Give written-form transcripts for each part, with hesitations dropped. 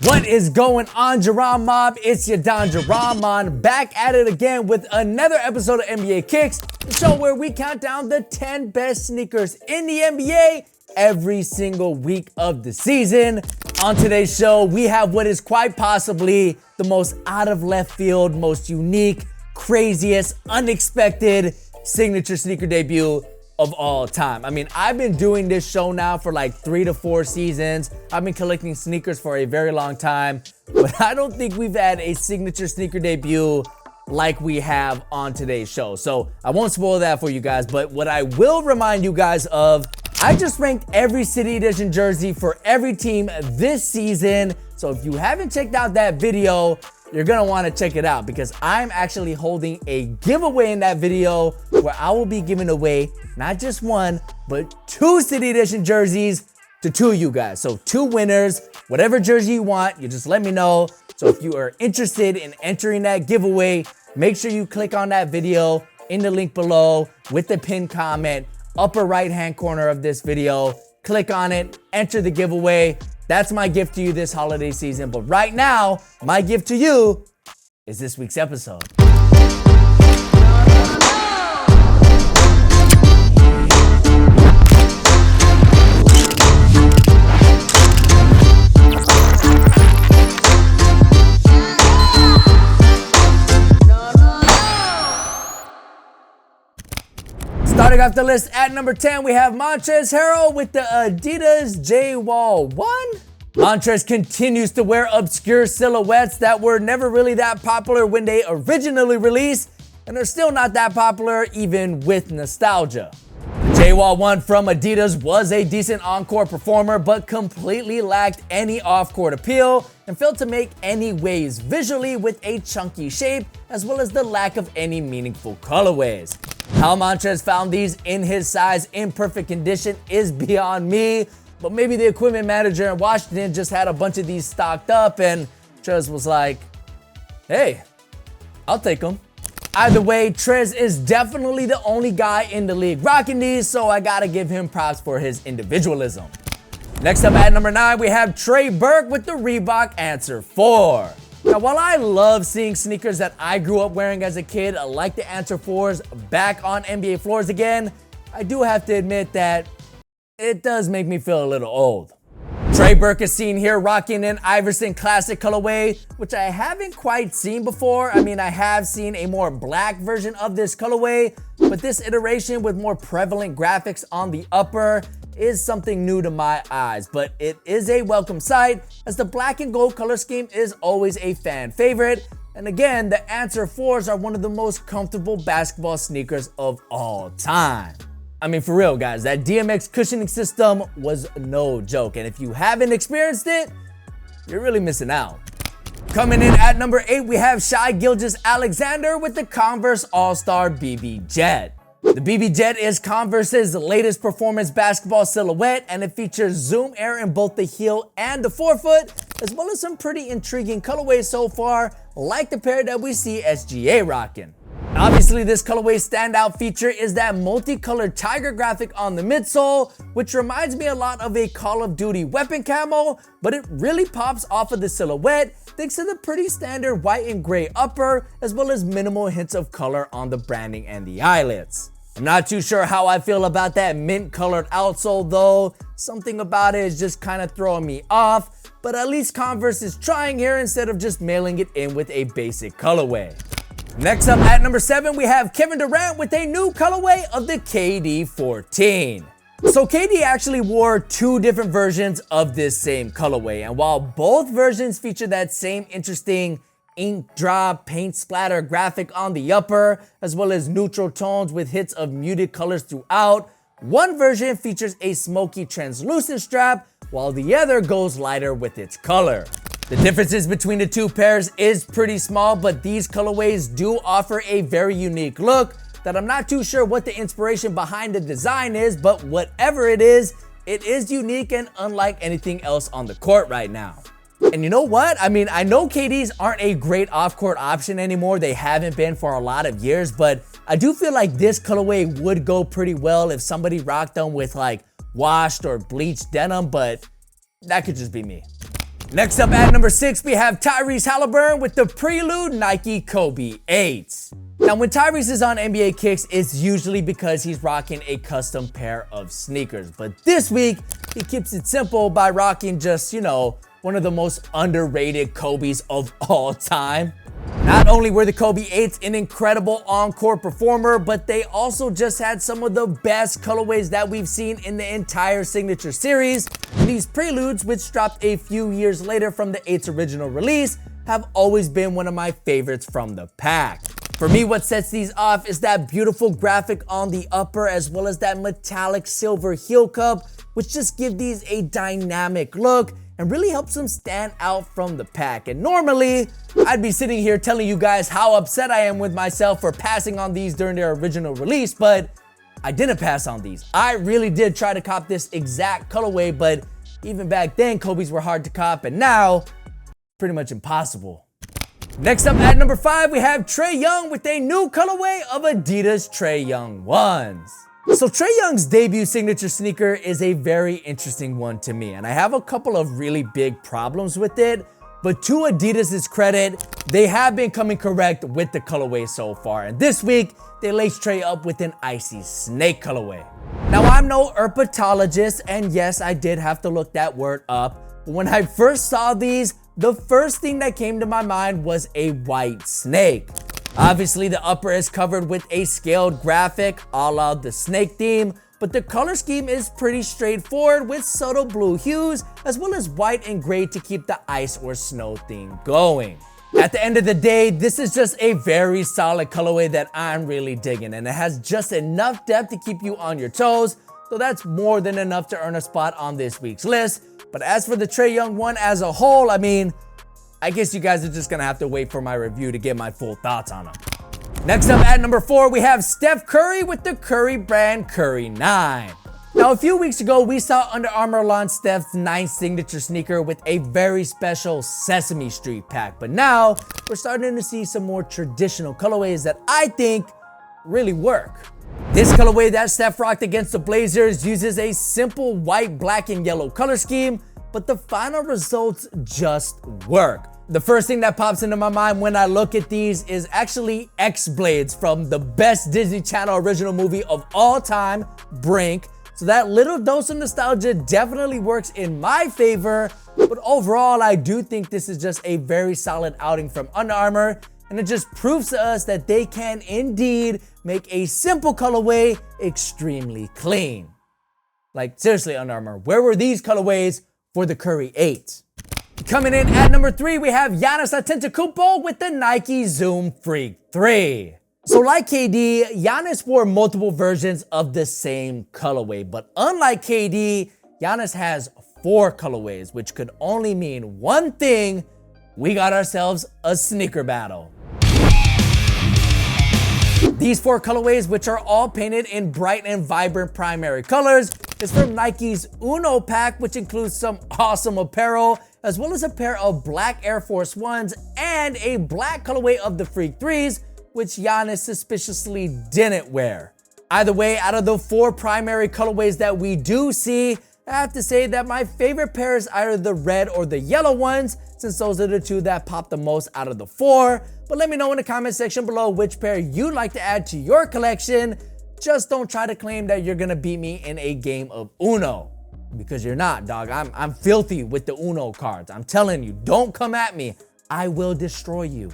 What is going on, Jerron Mob? It's your Don Jerron, back at it again with another episode of NBA Kicks, the show where we count down the 10 best sneakers in the NBA every single week of the season. On today's show, we have what is quite possibly the most out of left field, most unique, craziest, unexpected signature sneaker debut of all time. I mean, I've been doing this show now for like 3 to 4 seasons. I've been collecting sneakers for a very long time, but I don't think we've had a signature sneaker debut like we have on today's show. So I won't spoil that for you guys, but what I will remind you guys of, I just ranked every City Edition jersey for every team this season. So if you haven't checked out that video, you're gonna wanna check it out because I'm actually holding a giveaway in that video where I will be giving away not just one, but 2 City Edition jerseys to 2 of you guys. So 2 winners, whatever jersey you want, you just let me know. So if you are interested in entering that giveaway, make sure you click on that video in the link below with the pinned comment, upper right-hand corner of this video. Click on it, enter the giveaway. That's my gift to you this holiday season. But right now, my gift to you is this week's episode. Starting off the list at number 10, we have Montrezl Harrell with the Adidas G.O.A.T. Montrez continues to wear obscure silhouettes that were never really that popular when they originally released, and are still not that popular even with nostalgia. The G.O.A.T. from Adidas was a decent encore performer, but completely lacked any off-court appeal and failed to make any waves visually with a chunky shape, as well as the lack of any meaningful colorways. How Montrez found these in his size in perfect condition is beyond me, but maybe the equipment manager in Washington just had a bunch of these stocked up and Trez was like, hey, I'll take them. Either way, Trez is definitely the only guy in the league rocking these, so I gotta give him props for his individualism. Next up at number 9, we have Trey Burke with the Reebok Answer 4. Now, while I love seeing sneakers that I grew up wearing as a kid, like the Answer 4s, back on NBA floors again, I do have to admit that it does make me feel a little old. Trey Burke is seen here rocking an Iverson Classic colorway, which I haven't quite seen before. I mean, I have seen a more black version of this colorway, but this iteration with more prevalent graphics on the upper is something new to my eyes, but it is a welcome sight as the black and gold color scheme is always a fan favorite. And again, the Answer 4s are one of the most comfortable basketball sneakers of all time. I mean, for real, guys, that DMX cushioning system was no joke. And if you haven't experienced it, you're really missing out. Coming in at number 8, we have Shai Gilgeous-Alexander with the Converse All-Star BB Jet. The BB Jet is Converse's latest performance basketball silhouette, and it features zoom air in both the heel and the forefoot, as well as some pretty intriguing colorways so far, like the pair that we see SGA rocking. Obviously, this colorway's standout feature is that multicolored tiger graphic on the midsole, which reminds me a lot of a Call of Duty weapon camo, but it really pops off of the silhouette thanks to the pretty standard white and gray upper, as well as minimal hints of color on the branding and the eyelets. I'm not too sure how I feel about that mint colored outsole though. Something about it is just kind of throwing me off, but at least Converse is trying here instead of just mailing it in with a basic colorway. Next up at number 7, we have Kevin Durant with a new colorway of the KD 14. So KD actually wore 2 different versions of this same colorway, and while both versions feature that same interesting ink drop, paint splatter graphic on the upper, as well as neutral tones with hits of muted colors throughout, one version features a smoky translucent strap, while the other goes lighter with its color. The differences between the 2 pairs is pretty small, but these colorways do offer a very unique look that I'm not too sure what the inspiration behind the design is, but whatever it is unique and unlike anything else on the court right now. And you know what? I mean, I know KDs aren't a great off-court option anymore. They haven't been for a lot of years, but I do feel like this colorway would go pretty well if somebody rocked them with like washed or bleached denim, but that could just be me. Next up at number 6, we have Tyrese Halliburton with the Prelude Nike Kobe 8s. Now, when Tyrese is on NBA Kicks, it's usually because he's rocking a custom pair of sneakers. But this week, he keeps it simple by rocking just, one of the most underrated Kobes of all time. Not only were the Kobe 8s an incredible on-court performer, but they also just had some of the best colorways that we've seen in the entire signature series. These Preludes, which dropped a few years later from the 8's original release, have always been one of my favorites from the pack. For me, what sets these off is that beautiful graphic on the upper as well as that metallic silver heel cup, which just give these a dynamic look and really helps them stand out from the pack. And normally, I'd be sitting here telling you guys how upset I am with myself for passing on these during their original release, but I didn't pass on these. I really did try to cop this exact colorway, but even back then, Kobes were hard to cop, and now, pretty much impossible. Next up at number 5, we have Trae Young with a new colorway of Adidas Trae Young 1s. So Trae Young's debut signature sneaker is a very interesting one to me, and I have a couple of really big problems with it, but to Adidas' credit, they have been coming correct with the colorway so far, and this week, they laced Trae up with an icy snake colorway. Now, I'm no herpetologist, and yes, I did have to look that word up, but when I first saw these, the first thing that came to my mind was a white snake. Obviously, the upper is covered with a scaled graphic a la the snake theme, but the color scheme is pretty straightforward with subtle blue hues as well as white and gray to keep the ice or snow theme going. At the end of the day, this is just a very solid colorway that I'm really digging, and it has just enough depth to keep you on your toes, so that's more than enough to earn a spot on this week's list. But as for the Trae Young one as a whole, I guess you guys are just gonna have to wait for my review to get my full thoughts on them. Next up at number 4, we have Steph Curry with the Curry brand Curry 9. Now, a few weeks ago, we saw Under Armour launch Steph's 9th signature sneaker with a very special Sesame Street pack. But now, we're starting to see some more traditional colorways that I think really work. This colorway that Steph rocked against the Blazers uses a simple white, black, and yellow color scheme, but the final results just work. The first thing that pops into my mind when I look at these is actually X-Blades from the best Disney Channel original movie of all time, Brink. So that little dose of nostalgia definitely works in my favor, but overall, I do think this is just a very solid outing from Under Armour, and it just proves to us that they can indeed make a simple colorway extremely clean. Like, seriously, Under Armour, where were these colorways for the Curry 8? Coming in at number 3, we have Giannis Antetokounmpo with the Nike Zoom Freak 3. So like KD, Giannis wore multiple versions of the same colorway, but unlike KD, Giannis has 4 colorways, which could only mean one thing: we got ourselves a sneaker battle. These 4 colorways, which are all painted in bright and vibrant primary colors, is from Nike's Uno pack, which includes some awesome apparel, as well as a pair of black Air Force Ones and a black colorway of the Freak 3s, which Giannis suspiciously didn't wear. Either way, out of the 4 primary colorways that we do see, I have to say that my favorite pair is either the red or the yellow ones, since those are the 2 that pop the most out of the 4. But let me know in the comment section below which pair you'd like to add to your collection. Just don't try to claim that you're gonna beat me in a game of Uno, because you're not, dog. I'm filthy with the Uno cards. I'm telling you, don't come at me. I will destroy you.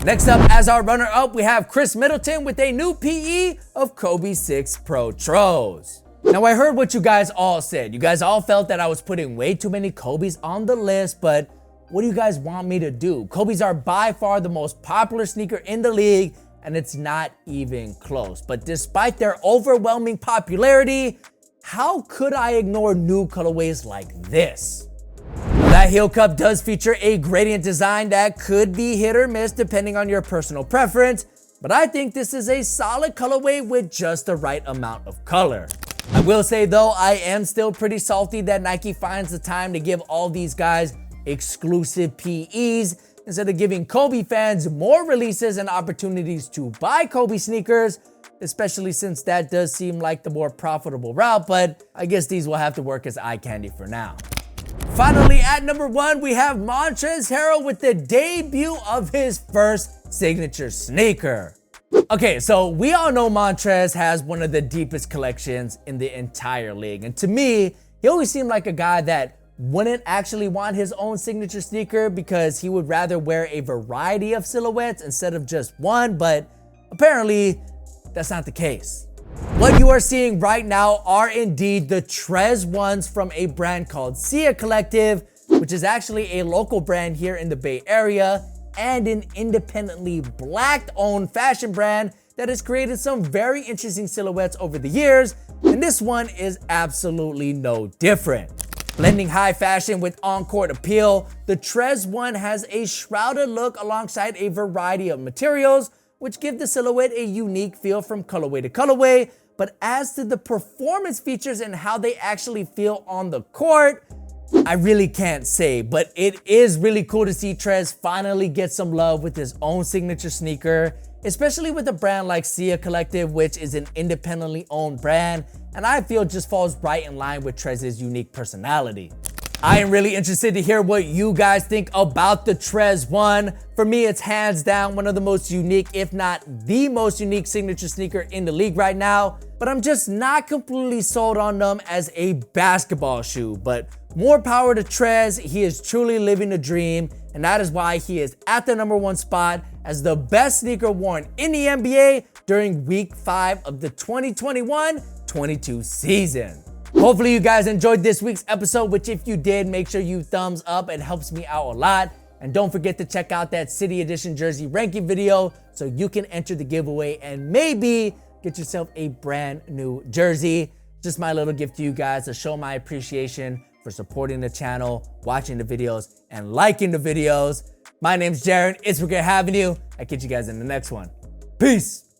Next up, as our runner-up, we have Chris Middleton with a new PE of Kobe 6 Pro Tros. Now, I heard what you guys all said. You guys all felt that I was putting way too many Kobes on the list, but what do you guys want me to do? Kobes are by far the most popular sneaker in the league, and it's not even close. But despite their overwhelming popularity, how could I ignore new colorways like this? That heel cup does feature a gradient design that could be hit or miss depending on your personal preference, but I think this is a solid colorway with just the right amount of color. I will say though, I am still pretty salty that Nike finds the time to give all these guys exclusive PEs instead of giving Kobe fans more releases and opportunities to buy Kobe sneakers, especially since that does seem like the more profitable route, but I guess these will have to work as eye candy for now. Finally, at number 1, we have Montrezl Harrell with the debut of his first signature sneaker. Okay, so we all know Montrezl has one of the deepest collections in the entire league. And to me, he always seemed like a guy that wouldn't actually want his own signature sneaker because he would rather wear a variety of silhouettes instead of just one, but apparently that's not the case. What you are seeing right now are indeed the Trez ones from a brand called G.O.A.T Collective, which is actually a local brand here in the Bay Area and an independently black-owned fashion brand that has created some very interesting silhouettes over the years, and this one is absolutely no different. Blending high fashion with on-court appeal, the Trez one has a shrouded look alongside a variety of materials, which give the silhouette a unique feel from colorway to colorway. But as to the performance features and how they actually feel on the court, I really can't say, but it is really cool to see Trez finally get some love with his own signature sneaker, especially with a brand like G.O.A.T Collective, which is an independently owned brand, and I feel just falls right in line with Trez's unique personality. I am really interested to hear what you guys think about the Trez one. For me, it's hands down one of the most unique, if not the most unique signature sneaker in the league right now, but I'm just not completely sold on them as a basketball shoe. But more power to Trez, he is truly living the dream, and that is why he is at the number 1 spot as the best sneaker worn in the NBA during week 5 of the 2021-22 season. Hopefully you guys enjoyed this week's episode, which if you did, make sure you thumbs up. It helps me out a lot. And don't forget to check out that City Edition jersey ranking video so you can enter the giveaway and maybe get yourself a brand new jersey. Just my little gift to you guys to show my appreciation for supporting the channel, watching the videos, and liking the videos. My name's Jared. It's been great having you. I'll catch you guys in the next one. Peace.